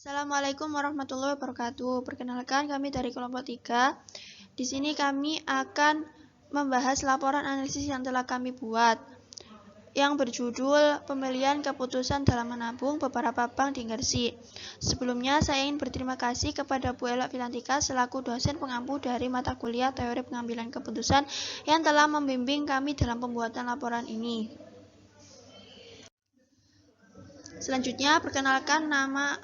Assalamualaikum warahmatullahi wabarakatuh. Perkenalkan, kami dari kelompok 3. Di sini kami akan membahas laporan analisis yang telah kami buat yang berjudul Pemilihan Keputusan dalam Menabung Beberapa Bank di Gresik. Sebelumnya, saya ingin berterima kasih kepada Bu Ella Filantika selaku dosen pengampu dari mata kuliah Teori Pengambilan Keputusan yang telah membimbing kami dalam pembuatan laporan ini. Selanjutnya, perkenalkan nama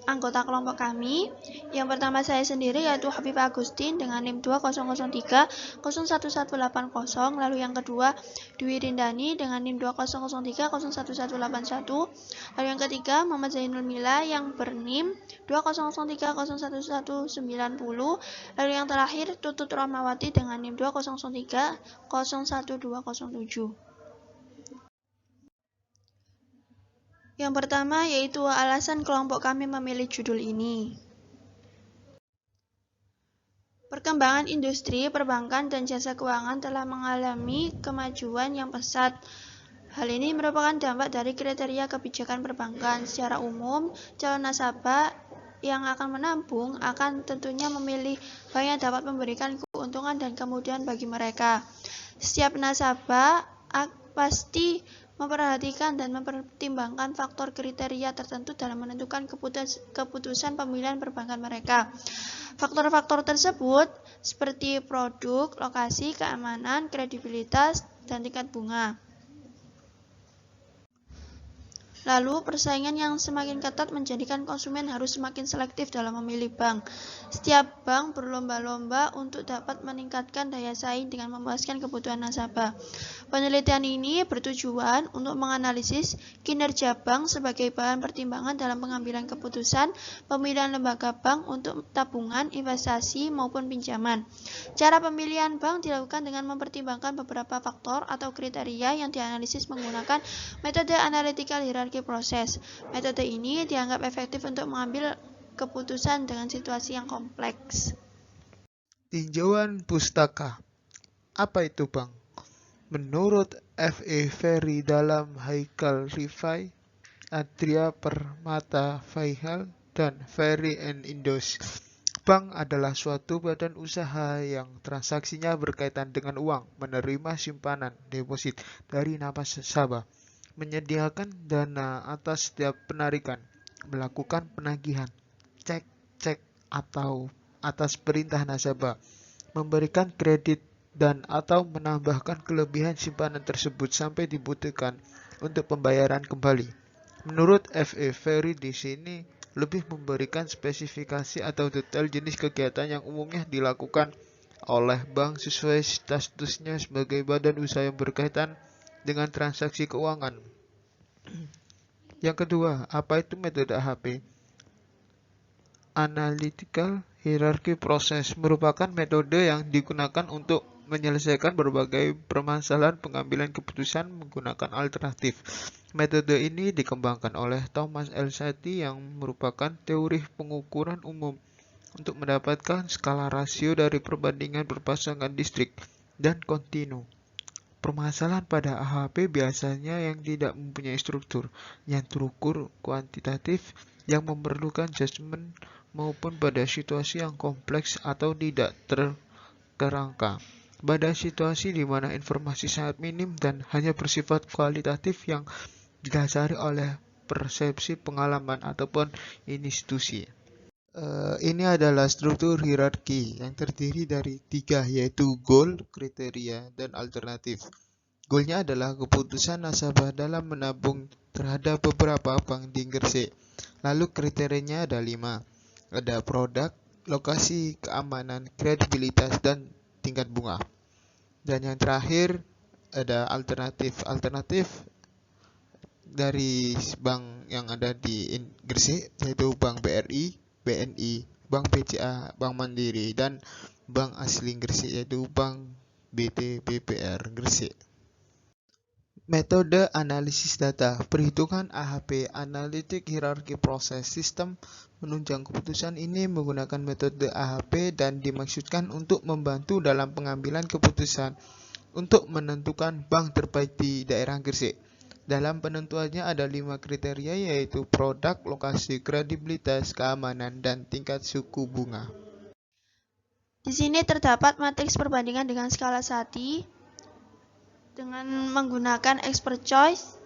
anggota kelompok kami. Yang pertama saya sendiri yaitu Habib Agustin dengan NIM 2003 01180. Lalu yang kedua Dwi Rindani dengan NIM 2003 01181. Lalu yang ketiga Muhammad Zainul Mila yang berNIM 2003 01190. Lalu yang terakhir Tutut Rahmawati dengan NIM 2003 01207. Yang pertama yaitu alasan kelompok kami memilih judul ini. Perkembangan industri perbankan dan jasa keuangan telah mengalami kemajuan yang pesat. Hal ini merupakan dampak dari kriteria kebijakan perbankan. Secara umum, calon nasabah yang akan menabung akan tentunya memilih bank yang dapat memberikan keuntungan dan kemudahan bagi mereka. Setiap nasabah pasti memperhatikan dan mempertimbangkan faktor kriteria tertentu dalam menentukan keputusan pemilihan perbankan mereka. Faktor-faktor tersebut seperti produk, lokasi, keamanan, kredibilitas, dan tingkat bunga. Lalu, persaingan yang semakin ketat menjadikan konsumen harus semakin selektif dalam memilih bank. Setiap bank berlomba-lomba untuk dapat meningkatkan daya saing dengan memuaskan kebutuhan nasabah. Penelitian ini bertujuan untuk menganalisis kinerja bank sebagai bahan pertimbangan dalam pengambilan keputusan pemilihan lembaga bank untuk tabungan, investasi, maupun pinjaman. Cara pemilihan bank dilakukan dengan mempertimbangkan beberapa faktor atau kriteria yang dianalisis menggunakan metode analytical hierarchy proses. Metode ini dianggap efektif untuk mengambil keputusan dengan situasi yang kompleks. Tinjauan pustaka. Apa itu bank? Menurut F.E. Ferry dalam Haikal Rifai, Adria Permata Faihal, dan Ferry and Indos, bank adalah suatu badan usaha yang transaksinya berkaitan dengan uang, menerima simpanan, deposit dari nasabah, menyediakan dana atas setiap penarikan, melakukan penagihan, cek atau atas perintah nasabah, memberikan kredit dan atau menambahkan kelebihan simpanan tersebut sampai dibutuhkan untuk pembayaran kembali. Menurut F.E. Ferry di sini lebih memberikan spesifikasi atau detail jenis kegiatan yang umumnya dilakukan oleh bank sesuai statusnya sebagai badan usaha yang berkaitan dengan transaksi keuangan. Yang kedua, apa itu metode AHP? Analytical Hierarchy Process merupakan metode yang digunakan untuk menyelesaikan berbagai permasalahan pengambilan keputusan menggunakan alternatif. Metode ini dikembangkan oleh Thomas L. Satie yang merupakan teori pengukuran umum untuk mendapatkan skala rasio dari perbandingan berpasangan distrik dan kontinu. Permasalahan pada AHP biasanya yang tidak mempunyai struktur yang terukur kuantitatif yang memerlukan judgement maupun pada situasi yang kompleks atau tidak terkerangka. Pada situasi di mana informasi sangat minim dan hanya bersifat kualitatif yang didasari oleh persepsi pengalaman ataupun institusi. Ini adalah struktur hierarki yang terdiri dari 3, yaitu goal, kriteria, dan alternatif. Goalnya adalah keputusan nasabah dalam menabung terhadap beberapa bank di Gresik. Lalu kriterianya ada 5. Ada produk, lokasi, keamanan, kredibilitas, dan tingkat bunga. Dan yang terakhir ada alternatif. Alternatif dari bank yang ada di Gresik, yaitu Bank BRI, BNI, Bank BCA, Bank Mandiri, dan Bank Asli Gresik, yaitu Bank BT BPR Gresik. Metode analisis data, perhitungan AHP, Analytic Hierarchy Process, sistem menunjang keputusan ini menggunakan metode AHP dan dimaksudkan untuk membantu dalam pengambilan keputusan untuk menentukan bank terbaik di daerah Gresik. Dalam penentuannya ada 5 kriteria, yaitu produk, lokasi, kredibilitas, keamanan, dan tingkat suku bunga. Di sini terdapat matriks perbandingan dengan skala Sati dengan menggunakan expert choice,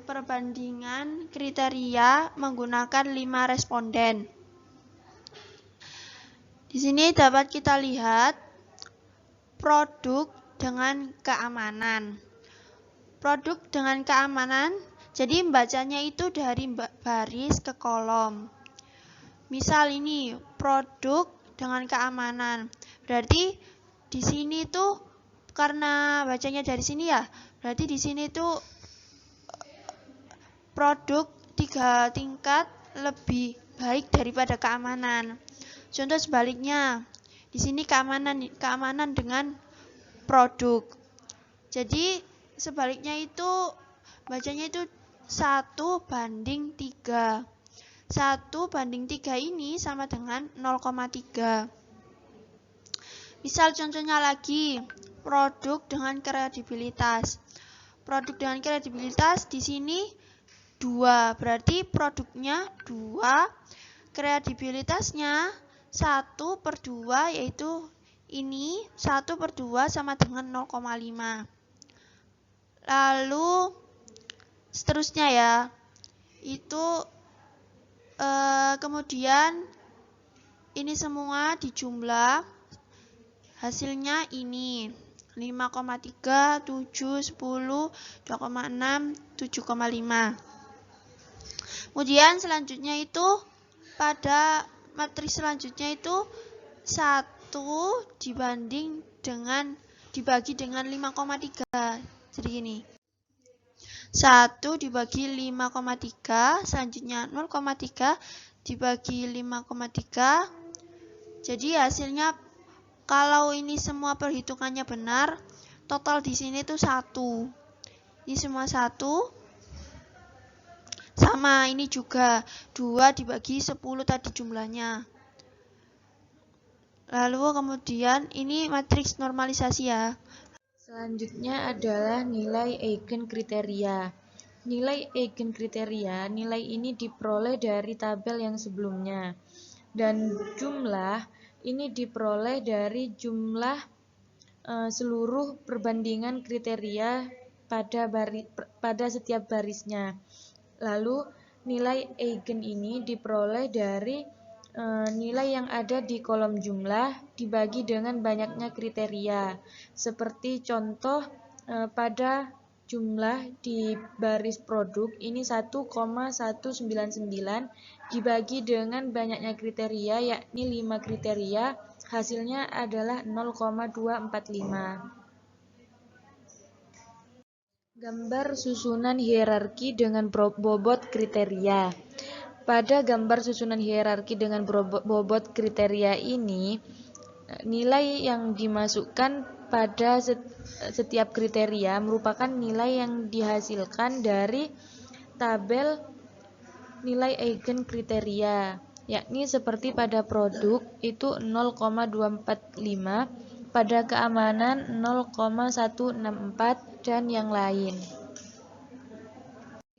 perbandingan kriteria menggunakan 5 responden. Di sini dapat kita lihat produk dengan keamanan. Produk dengan keamanan, jadi bacanya itu dari baris ke kolom. Misal ini produk dengan keamanan. Berarti di sini tuh karena bacanya dari sini ya, berarti di sini tuh produk 3 tingkat lebih baik daripada keamanan. Contoh sebaliknya, di sini keamanan dengan produk. Jadi sebaliknya itu bacanya itu 1:3. 1:3 ini sama dengan 0,3. Misal contohnya lagi, produk dengan kredibilitas. Produk dengan kredibilitas di sini 2, berarti produknya 2, kredibilitasnya 1/2, yaitu ini 1/2 sama dengan 0,5. Lalu seterusnya ya, itu kemudian ini semua dijumlah, hasilnya ini 5,3, 7, 10, 2,6, 7,5. Kemudian selanjutnya itu pada matriks selanjutnya itu 1 dibagi dengan 5,3. Jadi gini. 1 dibagi 5,3, selanjutnya 0,3 dibagi 5,3. Jadi hasilnya kalau ini semua perhitungannya benar, total di sini tuh 1. Ini semua 1. Sama ini juga 2 dibagi 10 tadi jumlahnya. Lalu kemudian ini matriks normalisasi ya. Selanjutnya adalah nilai eigenkriteria. Nilai eigenkriteria, nilai ini diperoleh dari tabel yang sebelumnya. Dan jumlah ini diperoleh dari jumlah seluruh perbandingan kriteria pada setiap barisnya. Lalu nilai eigen ini diperoleh dari nilai yang ada di kolom jumlah dibagi dengan banyaknya kriteria. Seperti contoh pada jumlah di baris produk ini 1,199 dibagi dengan banyaknya kriteria, yakni 5 kriteria, hasilnya adalah 0,245. Gambar susunan hierarki dengan bobot kriteria. Pada gambar susunan hierarki dengan bobot kriteria ini, nilai yang dimasukkan pada setiap kriteria merupakan nilai yang dihasilkan dari tabel nilai eigen kriteria, yakni seperti pada produk itu 0,245, pada keamanan 0,164 dan yang lain.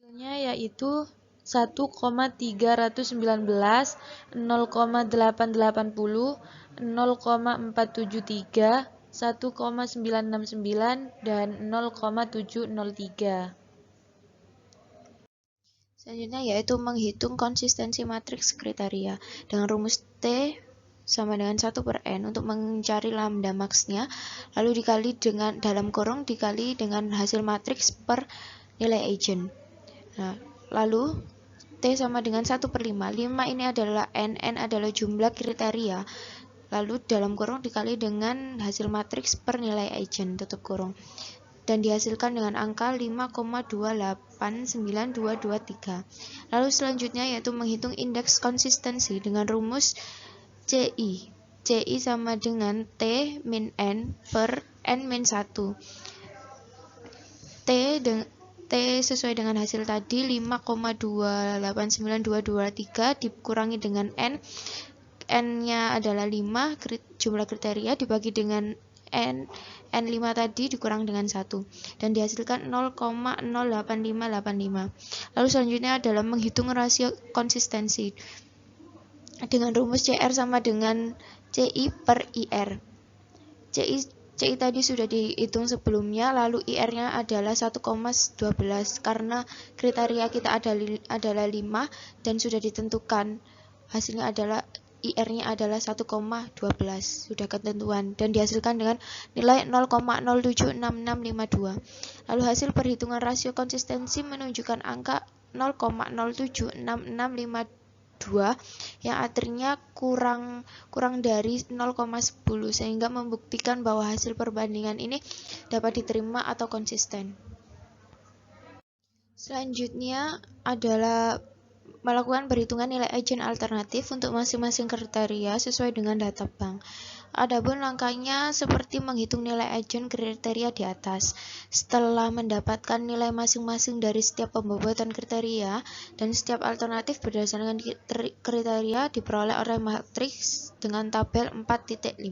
Hasilnya yaitu 1,319, 0,880, 0,473, 1,969 dan 0,703. Selanjutnya yaitu menghitung konsistensi matriks kriteria dengan rumus T sama dengan 1/n untuk mencari lambda max-nya, lalu dikali dengan dalam kurung dikali dengan hasil matriks per nilai eigen. Nah, lalu T sama dengan 1/5. 5 ini adalah n adalah jumlah kriteria. Lalu dalam kurung dikali dengan hasil matriks per nilai eigen tutup kurung. Dan dihasilkan dengan angka 5,289223. Lalu selanjutnya yaitu menghitung indeks konsistensi dengan rumus CI. CI sama dengan T min N per N min 1. T sesuai dengan hasil tadi 5,289223 dikurangi dengan N. N-nya adalah 5, jumlah kriteria dibagi dengan N5 tadi dikurang dengan 1 dan dihasilkan 0,08585. Lalu selanjutnya adalah menghitung rasio konsistensi dengan rumus CR sama dengan CI per IR. CI tadi sudah dihitung sebelumnya, lalu IR-nya adalah 1,12 karena kriteria kita adalah 5 dan sudah ditentukan hasilnya adalah IR-nya adalah 1,12, sudah ketentuan dan dihasilkan dengan nilai 0,076652. Lalu hasil perhitungan rasio konsistensi menunjukkan angka 0,076652 yang artinya kurang dari 0,10 sehingga membuktikan bahwa hasil perbandingan ini dapat diterima atau konsisten. Selanjutnya adalah melakukan perhitungan nilai agent alternatif untuk masing-masing kriteria sesuai dengan data bank. Adapun langkahnya seperti menghitung nilai agent kriteria di atas. Setelah mendapatkan nilai masing-masing dari setiap pembobotan kriteria dan setiap alternatif berdasarkan kriteria diperoleh oleh matriks dengan tabel 4.5.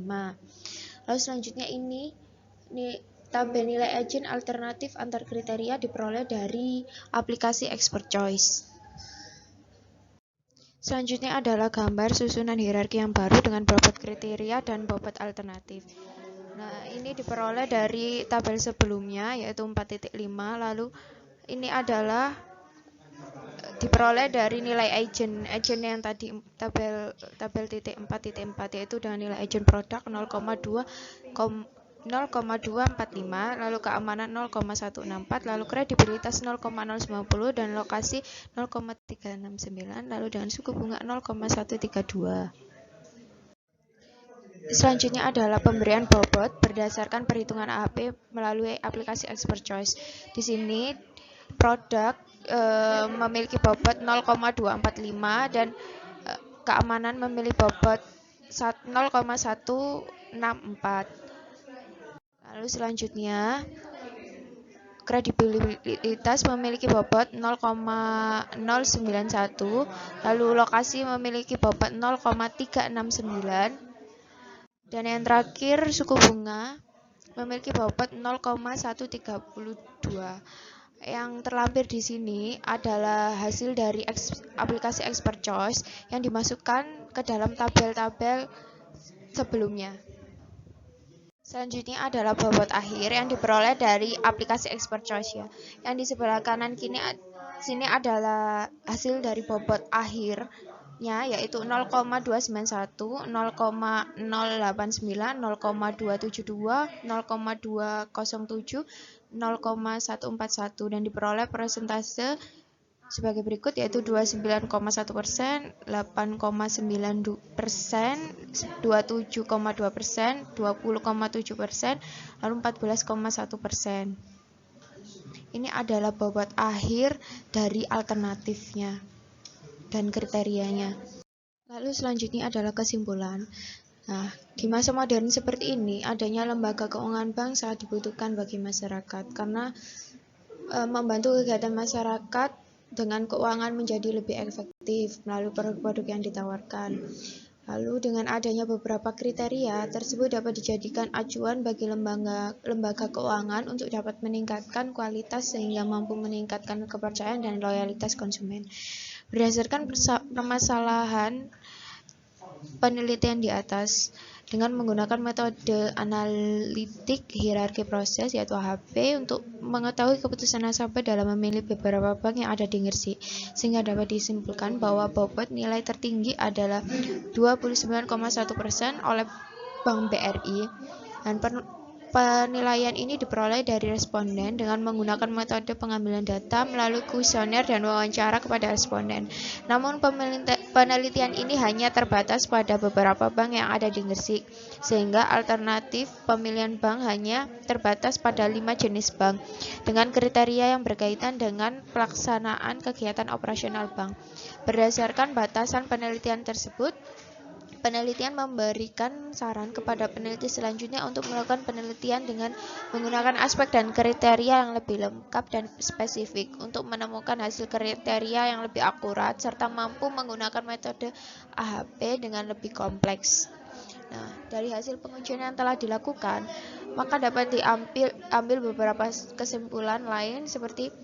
Lalu selanjutnya ini tabel nilai agent alternatif antar kriteria diperoleh dari aplikasi Expert Choice. Selanjutnya adalah gambar susunan hierarki yang baru dengan bobot kriteria dan bobot alternatif. Nah, ini diperoleh dari tabel sebelumnya yaitu 4.5, lalu ini adalah diperoleh dari nilai agent yang tadi tabel titik 4.4 yaitu dengan nilai agent produk 0,245, lalu keamanan 0,164, lalu kredibilitas 0,090 dan lokasi 0,369, lalu dengan suku bunga 0,132. Selanjutnya adalah pemberian bobot berdasarkan perhitungan AHP melalui aplikasi Expert Choice. Di sini produk memiliki bobot 0,245 dan keamanan memiliki bobot 0,164. Lalu selanjutnya kredibilitas memiliki bobot 0,091, lalu lokasi memiliki bobot 0,369, dan yang terakhir suku bunga memiliki bobot 0,132. Yang terlampir di sini adalah hasil dari aplikasi Expert Choice yang dimasukkan ke dalam tabel-tabel sebelumnya. Selanjutnya adalah bobot akhir yang diperoleh dari aplikasi Expert Choice ya. Yang di sebelah kanan sini adalah hasil dari bobot akhirnya yaitu 0,291, 0,089, 0,272, 0,207, 0,141 dan diperoleh persentase sebagai berikut yaitu 29,1%, 8,9%, 27,2%, 20,7%, lalu 14,1%. Ini adalah bobot akhir dari alternatifnya dan kriterianya. Lalu selanjutnya adalah kesimpulan. Nah, di masa modern seperti ini, adanya lembaga keuangan bank sangat dibutuhkan bagi masyarakat karena membantu kegiatan masyarakat dengan keuangan menjadi lebih efektif melalui produk-produk yang ditawarkan. Lalu dengan adanya beberapa kriteria tersebut dapat dijadikan acuan bagi lembaga keuangan untuk dapat meningkatkan kualitas sehingga mampu meningkatkan kepercayaan dan loyalitas konsumen. Berdasarkan permasalahan penelitian di atas, dengan menggunakan metode analitik hierarki proses yaitu AHP untuk mengetahui keputusan nasabah dalam memilih beberapa bank yang ada di Gresik, sehingga dapat disimpulkan bahwa bobot nilai tertinggi adalah 29,1% oleh Bank BRI dan penilaian ini diperoleh dari responden dengan menggunakan metode pengambilan data melalui kuesioner dan wawancara kepada responden. Namun penelitian ini hanya terbatas pada beberapa bank yang ada di Gresik, sehingga alternatif pemilihan bank hanya terbatas pada 5 jenis bank dengan kriteria yang berkaitan dengan pelaksanaan kegiatan operasional bank. Berdasarkan batasan penelitian tersebut, penelitian memberikan saran kepada peneliti selanjutnya untuk melakukan penelitian dengan menggunakan aspek dan kriteria yang lebih lengkap dan spesifik untuk menemukan hasil kriteria yang lebih akurat serta mampu menggunakan metode AHP dengan lebih kompleks. Nah, dari hasil pengujian yang telah dilakukan, maka dapat diambil beberapa kesimpulan lain seperti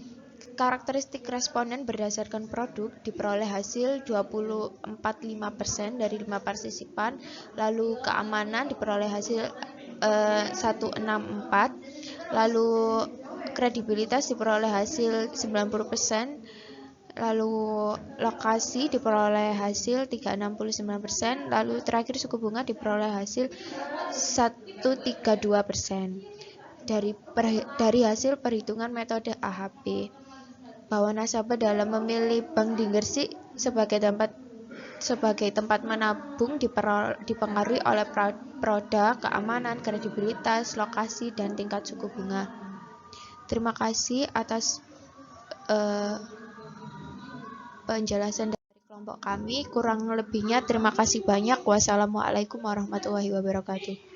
karakteristik responden berdasarkan produk diperoleh hasil 24,5% dari 5 partisipan, lalu keamanan diperoleh hasil 164, lalu kredibilitas diperoleh hasil 90%, lalu lokasi diperoleh hasil 369%, lalu terakhir suku bunga diperoleh hasil 132%. Dari hasil perhitungan metode AHP, bahwa nasabah dalam memilih bank di Gresik sebagai tempat menabung dipengaruhi oleh produk, keamanan, kredibilitas, lokasi, dan tingkat suku bunga. Terima kasih atas penjelasan dari kelompok kami. Kurang lebihnya terima kasih banyak. Wassalamualaikum warahmatullahi wabarakatuh.